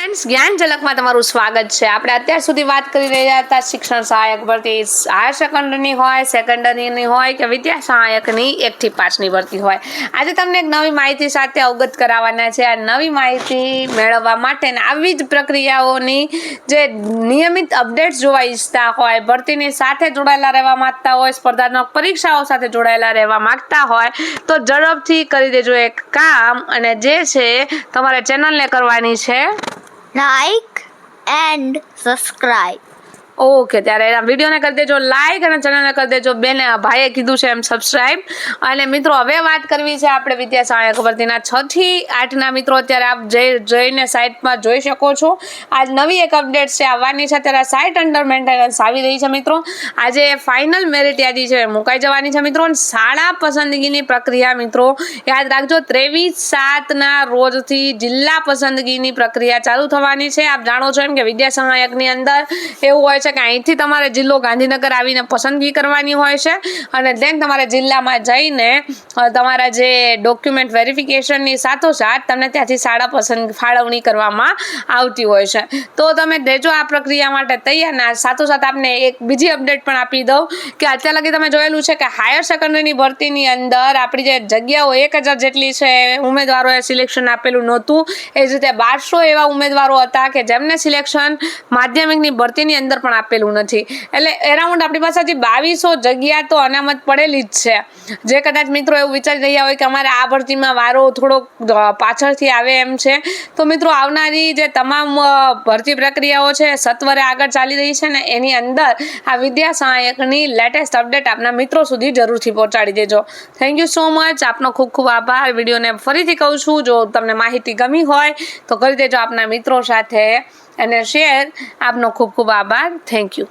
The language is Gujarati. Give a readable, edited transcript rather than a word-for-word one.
ફ્રેન્ડ્સ, જ્ઞાન ઝલકમાં તમારું સ્વાગત છે। આપણે અત્યાર સુધી વાત કરી રહ્યા હતા શિક્ષણ સહાયક ભરતી, હાયર સેકન્ડરીની હોય, સેકન્ડરીની હોય કે વિદ્યા સહાયકની 1 થી 5ની ભરતી હોય। આજે તમને એક નવી માહિતી સાથે અવગત કરાવવાના છે। આ નવી માહિતી મેળવવા માટે આવી જ પ્રક્રિયાઓની જે નિયમિત અપડેટ્સ જોવા ઈચ્છતા હોય, ભરતીની સાથે જોડાયેલા રહેવા માંગતા હોય, સ્પર્ધાત્મક પરીક્ષાઓ સાથે જોડાયેલા રહેવા માંગતા હોય તો ઝડપથી કરી દેજો એક કામ, અને જે છે તમારે ચેનલને કરવાની છે like and subscribe। ઓકે, ત્યારે વિડીયોને કરી દેજો લાઈક અને ચેનલને કરી દેજો બેને ભાઈએ કીધું છે એમ સબસ્ક્રાઇબ। અને મિત્રો, હવે વાત કરવી છે આપણે વિદ્યા સહાયક ભરતીના 6 થી 8ના મિત્રો અત્યારે આપ જઈને સાઇટમાં જોઈ શકો છો। આજ નવી એક અપડેટ છે આવવાની છે, ત્યારે સાઇટ અંડર મેન્ટેનન્સ આવી રહી છે મિત્રો। આજે ફાઇનલ મેરિટ યાદી છે મુકાઈ જવાની છે મિત્રો। શાળા પસંદગીની પ્રક્રિયા મિત્રો યાદ રાખજો, 23/7ના રોજથી જિલ્લા પસંદગીની પ્રક્રિયા ચાલુ થવાની છે। આપ જાણો છો એમ કે વિદ્યા સહાયકની અંદર એવું હોય છે કે અહીંથી તમારે જિલ્લો ગાંધીનગર આવીને પસંદગી કરવાની હોય છે, અને દેન તમારે જિલ્લામાં જઈને તમારા જે ડોક્યુમેન્ટ વેરિફિકેશનની સાથોસાથ તમને ત્યાંથી શાળા ફાળવણી કરવામાં આવતી હોય છે। તો તમે દેજો આ પ્રક્રિયા માટે તૈયાર। ના સાથોસાથ આપને એક બીજી અપડેટ પણ આપી દઉં કે અત્યાર લગી તમે જોયેલું છે કે હાયર સેકન્ડરીની ભરતીની અંદર આપણી જે જગ્યાઓ 1000 જેટલી છે, ઉમેદવારોએ સિલેક્શન આપેલું નહોતું। એ જ રીતે 1200 એવા ઉમેદવારો હતા કે જેમને સિલેક્શન માધ્યમિકની ભરતીની અંદર પણ આપેલું નથી। એટલે એરાઉન્ડ આપણી પાસે હજી 2200 જગ્યા તો અનામત પડેલી જ છે। જે કદાચ મિત્રો એવું વિચારી રહ્યા હોય કે અમારે આ ભરતીમાં વારો થોડોક પાછળથી આવે એમ છે, તો મિત્રો આવનારી જે તમામ ભરતી પ્રક્રિયાઓ છે સત્વરે આગળ ચાલી રહી છે ને, એની અંદર આ વિદ્યા સહાયકની લેટેસ્ટ અપડેટ આપના મિત્રો સુધી જરૂરથી પહોંચાડી દેજો। થેન્ક યુ સો મચ, આપનો ખૂબ ખૂબ આભાર। વિડીયોને ફરીથી કહું છું, જો તમને માહિતી ગમી હોય તો કરી દેજો આપના મિત્રો સાથે અને શેર। આપનો ખૂબ ખૂબ આભાર। Thank you.